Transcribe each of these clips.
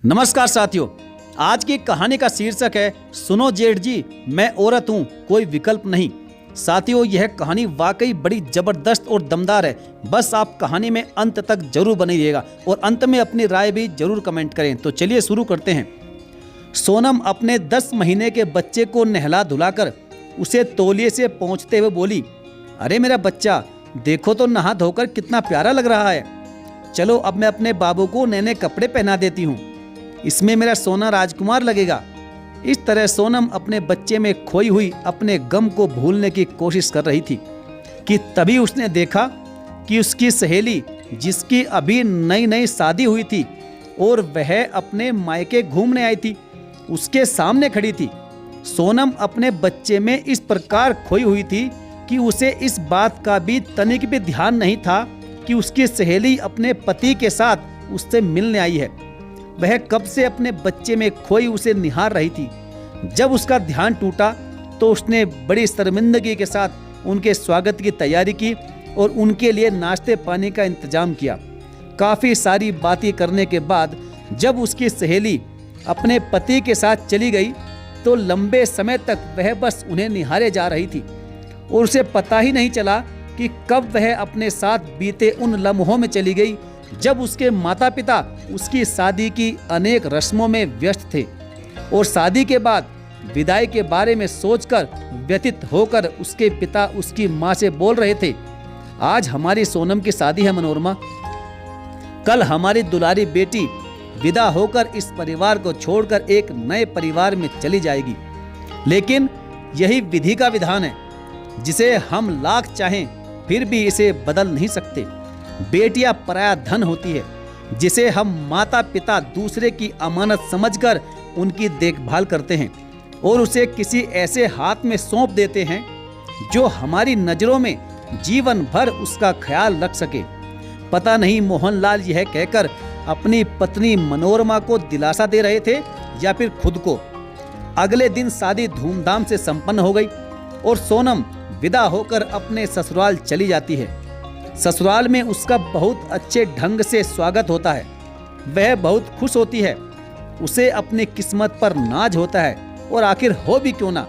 नमस्कार साथियों, आज की कहानी का शीर्षक है सुनो जेठ जी, मैं औरत हूँ कोई विकल्प नहीं। साथियों, यह कहानी वाकई बड़ी जबरदस्त और दमदार है। बस आप कहानी में अंत तक जरूर बने रहिएगा और अंत में अपनी राय भी जरूर कमेंट करें। तो चलिए शुरू करते हैं। सोनम अपने 10 महीने के बच्चे को नहला धुलाकर उसे तौलिए से पहुँचते हुए बोली, अरे मेरा बच्चा, देखो तो नहा धोकर कितना प्यारा लग रहा है। चलो अब मैं अपने बाबू को नए नए कपड़े पहना देती हूँ, इसमें मेरा सोना राजकुमार लगेगा। इस तरह सोनम अपने बच्चे में खोई हुई अपने गम को भूलने की कोशिश कर रही थी कि तभी उसने देखा कि उसकी सहेली, जिसकी अभी नई नई शादी हुई थी और वह अपने मायके घूमने आई थी, उसके सामने खड़ी थी। सोनम अपने बच्चे में इस प्रकार खोई हुई थी कि उसे इस बात का भी तनिक भी ध्यान नहीं था कि उसकी सहेली अपने पति के साथ उससे मिलने आई है। वह कब से अपने बच्चे में खोई उसे निहार रही थी। जब उसका ध्यान टूटा तो उसने बड़ी शर्मिंदगी के साथ उनके स्वागत की तैयारी की और उनके लिए नाश्ते पानी का इंतजाम किया। काफ़ी सारी बातें करने के बाद जब उसकी सहेली अपने पति के साथ चली गई तो लंबे समय तक वह बस उन्हें निहारे जा रही थी और उसे पता ही नहीं चला कि कब वह अपने साथ बीते उन लम्हों में चली गई जब उसके माता पिता उसकी शादी की अनेक रस्मों में व्यस्त थे और शादी के बाद विदाई के बारे में सोचकर व्यथित होकर उसके पिता उसकी माँ से बोल रहे थे, आज हमारी सोनम की शादी है मनोरमा, कल हमारी दुलारी बेटी विदा होकर इस परिवार को छोड़कर एक नए परिवार में चली जाएगी। लेकिन यही विधि का विधान है जिसे हम लाख चाहें फिर भी इसे बदल नहीं सकते। बेटियां पराया धन होती है जिसे हम माता पिता दूसरे की अमानत समझकर उनकी देखभाल करते हैं और उसे किसी ऐसे हाथ में सौंप देते हैं जो हमारी नजरों में जीवन भर उसका ख्याल रख सके। पता नहीं मोहनलाल यह कहकर अपनी पत्नी मनोरमा को दिलासा दे रहे थे या फिर खुद को। अगले दिन शादी धूमधाम से संपन्न हो गई और सोनम विदा होकर अपने ससुराल चली जाती है। ससुराल में उसका बहुत अच्छे ढंग से स्वागत होता है। वह बहुत खुश होती है, उसे अपनी किस्मत पर नाज होता है और आखिर हो भी क्यों ना,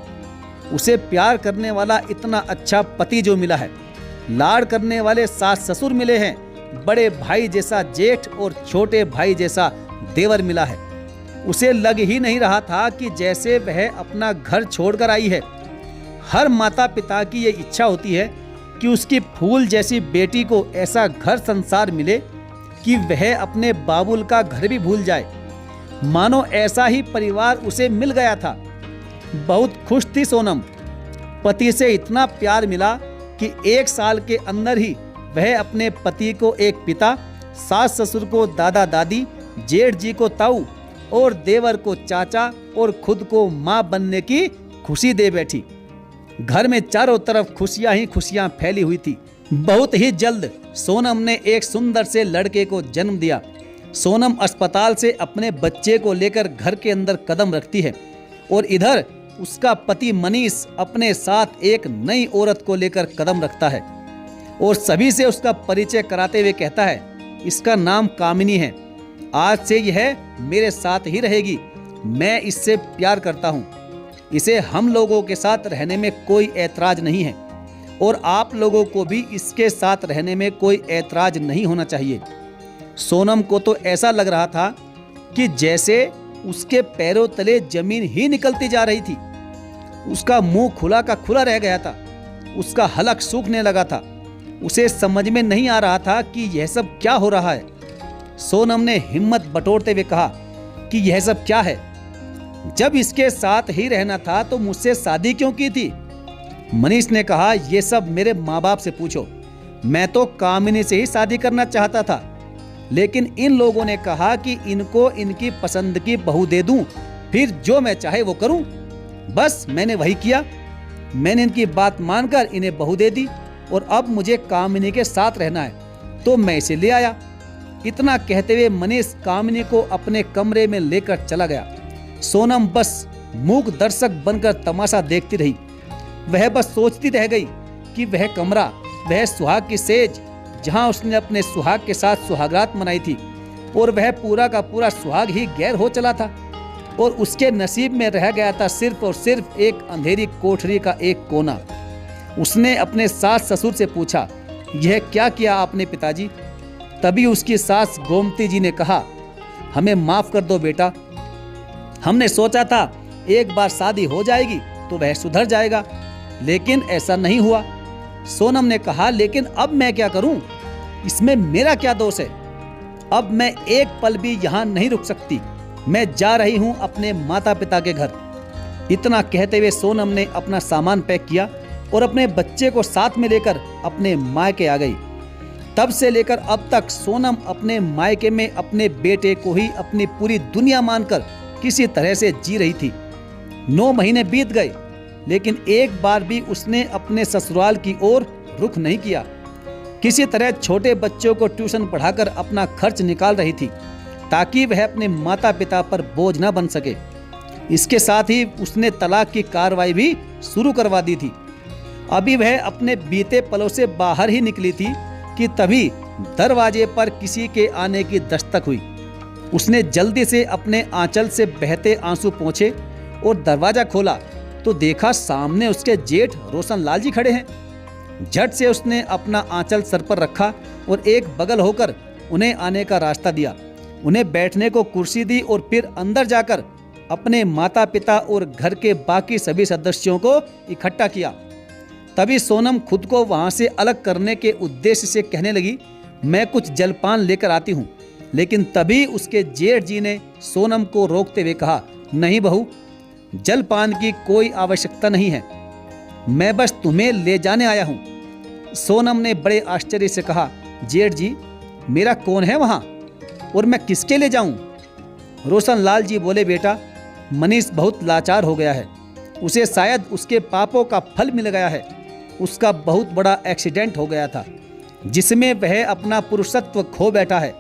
उसे प्यार करने वाला इतना अच्छा पति जो मिला है, लाड़ करने वाले सास ससुर मिले हैं, बड़े भाई जैसा जेठ और छोटे भाई जैसा देवर मिला है। उसे लग ही नहीं रहा था कि जैसे वह अपना घर छोड़कर आई है। हर माता पिता की ये इच्छा होती है कि उसकी फूल जैसी बेटी को ऐसा घर संसार मिले कि वह अपने बाबुल का घर भी भूल जाए। मानो ऐसा ही परिवार उसे मिल गया था। बहुत खुश थी सोनम। पति से इतना प्यार मिला कि 1 साल के अंदर ही वह अपने पति को एक पिता, सास ससुर को दादा दादी, जेठ जी को ताऊ और देवर को चाचा और खुद को माँ बनने की खुशी दे बैठी। घर में चारों तरफ खुशियां ही खुशियां फैली हुई थी। बहुत ही जल्द सोनम ने एक सुंदर से लड़के को जन्म दिया। सोनम अस्पताल से अपने बच्चे को लेकर घर के अंदर कदम रखती है और इधर उसका पति मनीष अपने साथ एक नई औरत को लेकर कदम रखता है और सभी से उसका परिचय कराते हुए कहता है, इसका नाम कामिनी है, आज से यह मेरे साथ ही रहेगी, मैं इससे प्यार करता हूँ, इसे हम लोगों के साथ रहने में कोई ऐतराज नहीं है और आप लोगों को भी इसके साथ रहने में कोई ऐतराज नहीं होना चाहिए। सोनम को तो ऐसा लग रहा था कि जैसे उसके पैरों तले जमीन ही निकलती जा रही थी। उसका मुंह खुला का खुला रह गया था, उसका हलक सूखने लगा था। उसे समझ में नहीं आ रहा था कि यह सब क्या हो रहा है। सोनम ने हिम्मत बटोरते हुए कहा कि यह सब क्या है, जब इसके साथ ही रहना था तो मुझसे शादी क्यों की थी। मनीष ने कहा, यह सब मेरे माँ बाप से पूछो, मैं तो कामिनी से ही शादी करना चाहता था, लेकिन इन लोगों ने कहा कि इनको इनकी पसंद की बहू दे दूं, फिर जो मैं चाहे वो करूं। बस मैंने वही किया, मैंने इनकी बात मानकर इन्हें बहू दे दी और अब मुझे कामिनी के साथ रहना है तो मैं इसे ले आया। इतना कहते हुए मनीष कामिनी को अपने कमरे में लेकर चला गया। सोनम बस मूक दर्शक बनकर तमाशा देखती रही। वह बस सोचती रह गई कि वह कमरा, वह सुहाग की सेज जहां उसने अपने सुहाग के साथ सुहागरात मनाई थी, और वह पूरा का पूरा सुहाग ही गैर हो चला था और उसके नसीब में रह गया था सिर्फ और सिर्फ एक अंधेरी कोठरी का एक कोना। उसने अपने सास ससुर से पूछा, यह क्या किया आपने पिताजी? तभी उसकी सास गोमती जी ने कहा, हमें माफ कर दो बेटा, हमने सोचा था एक बार शादी हो जाएगी तो वह सुधर जाएगा, लेकिन ऐसा नहीं हुआ। सोनम ने कहा, लेकिन अब मैं क्या करूं? इसमें मेरा क्या दोष है? अब मैं एक पल भी यहाँ नहीं रुक सकती, मैं जा रही हूँ अपने माता पिता के घर। इतना कहते हुए सोनम ने अपना सामान पैक किया और अपने बच्चे को साथ में लेकर अपने मायके आ गई। तब से लेकर अब तक सोनम अपने मायके में अपने बेटे को ही अपनी पूरी दुनिया मानकर किसी तरह से जी रही थी। 9 महीने बीत गए, लेकिन एक बार भी उसने अपने ससुराल की ओर रुख नहीं किया। किसी तरह छोटे बच्चों को ट्यूशन पढ़ाकर अपना खर्च निकाल रही थी ताकि वह अपने माता पिता पर बोझ न बन सके। इसके साथ ही उसने तलाक की कार्रवाई भी शुरू करवा दी थी। अभी वह अपने बीते पलों से बाहर ही निकली थी कि तभी दरवाजे पर किसी के आने की दस्तक हुई। उसने जल्दी से अपने आंचल से बहते आंसू पोंछे और दरवाजा खोला तो देखा सामने उसके जेठ रोशन लाल जी खड़े हैं। झट से उसने अपना आंचल सर पर रखा और एक बगल होकर उन्हें आने का रास्ता दिया। उन्हें बैठने को कुर्सी दी और फिर अंदर जाकर अपने माता पिता और घर के बाकी सभी सदस्यों को इकट्ठा किया। तभी सोनम खुद को वहां से अलग करने के उद्देश्य से कहने लगी, मैं कुछ जलपान लेकर आती हूँ। लेकिन तभी उसके जेठ जी ने सोनम को रोकते हुए कहा, नहीं बहू, जलपान की कोई आवश्यकता नहीं है, मैं बस तुम्हें ले जाने आया हूँ। सोनम ने बड़े आश्चर्य से कहा, जेठ जी, मेरा कौन है वहाँ और मैं किसके ले जाऊँ? रोशन लाल जी बोले, बेटा, मनीष बहुत लाचार हो गया है, उसे शायद उसके पापों का फल मिल गया है। उसका बहुत बड़ा एक्सीडेंट हो गया था जिसमें वह अपना पुरुषत्व खो बैठा है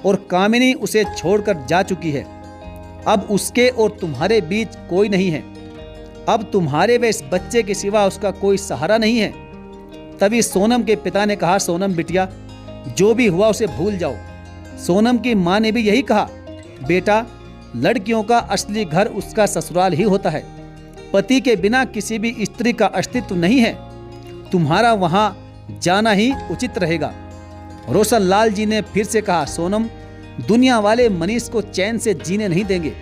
और कामिनी उसे छोड़कर जा चुकी है। अब उसके और तुम्हारे बीच कोई नहीं है। अब तुम्हारे व इस बच्चे के सिवा उसका कोई सहारा नहीं है। तभी सोनम के पिता ने कहा, सोनम बिटिया, जो भी हुआ उसे भूल जाओ। सोनम की मां ने भी यही कहा, बेटा, लड़कियों का असली घर उसका ससुराल ही होता है। पति के बिना किसी भी स्त्री का अस्तित्व नहीं है। तुम्हारा वहां जाना ही उचित रहेगा। रोशन लाल जी ने फिर से कहा, सोनम, दुनिया वाले मनीष को चैन से जीने नहीं देंगे।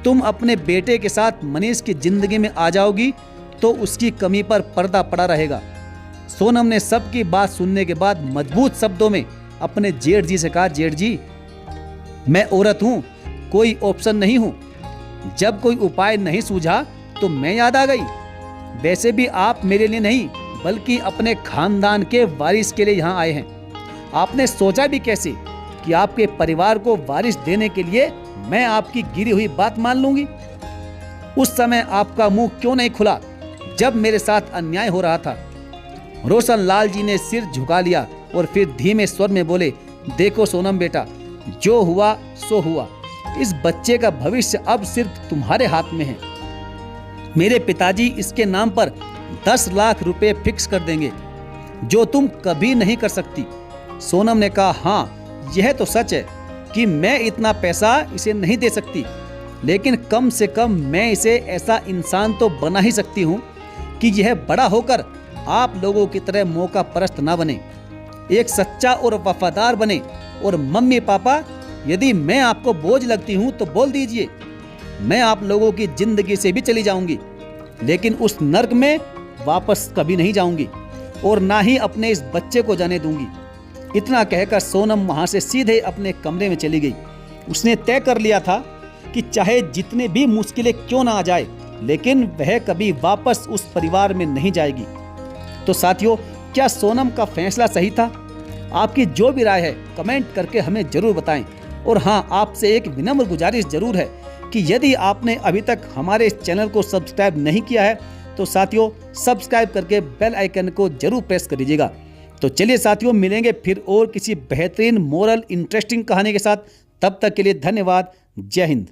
तुम अपने बेटे के साथ मनीष की जिंदगी में आ जाओगी तो उसकी कमी पर पर्दा पड़ा रहेगा। सोनम ने सबकी बात सुनने के बाद मजबूत शब्दों में अपने जेठ जी से कहा, जेठ जी, मैं औरत हूँ, कोई ऑप्शन नहीं हूँ। जब कोई उपाय नहीं सूझा तो मैं याद आ गई। वैसे भी आप मेरे लिए नहीं बल्कि अपने खानदान के वारिस के लिए यहाँ आए हैं। आपने सोचा भी कैसे कि आपके परिवार को वारिस देने के लिए मैं आपकी गिरी हुई बात मान लूंगी? उस समय आपका मुंह क्यों नहीं खुला जब मेरे साथ अन्याय हो रहा था? रोशन लाल जी ने सिर झुका लिया और फिर धीमे स्वर में बोले, देखो सोनम बेटा, जो हुआ सो हुआ। इस बच्चे का भविष्य अब सिर्फ तुम्हारे हाथ में है। मेरे पिताजी इसके नाम पर 10 लाख रुपए फिक्स कर देंगे, जो तुम कभी नहीं कर सकती। सोनम ने कहा, हाँ, यह तो सच है कि मैं इतना पैसा इसे नहीं दे सकती, लेकिन कम से कम मैं इसे ऐसा इंसान तो बना ही सकती हूँ कि यह बड़ा होकर आप लोगों की तरह मौका परस्त ना बने, एक सच्चा और वफादार बने। और मम्मी पापा, यदि मैं आपको बोझ लगती हूँ तो बोल दीजिए, मैं आप लोगों की जिंदगी से भी चली जाऊंगी, लेकिन उस नर्क में वापस कभी नहीं जाऊंगी और ना ही अपने इस बच्चे को जाने दूंगी। इतना कहकर सोनम वहां से सीधे अपने कमरे में चली गई। उसने तय कर लिया था कि चाहे जितने भी मुश्किलें क्यों ना आ जाए, लेकिन वह कभी वापस उस परिवार में नहीं जाएगी। तो साथियों, क्या सोनम का फैसला सही था? आपकी जो भी राय है कमेंट करके हमें जरूर बताएं। और हाँ, आपसे एक विनम्र गुजारिश जरूर है कि यदि आपने अभी तक हमारे इस चैनल को सब्सक्राइब नहीं किया है तो साथियों सब्सक्राइब करके बेल आइकन को जरूर प्रेस कर दीजिएगा। तो चलिए साथियों, मिलेंगे फिर और किसी बेहतरीन मोरल इंटरेस्टिंग कहानी के साथ। तब तक के लिए धन्यवाद। जय हिंद।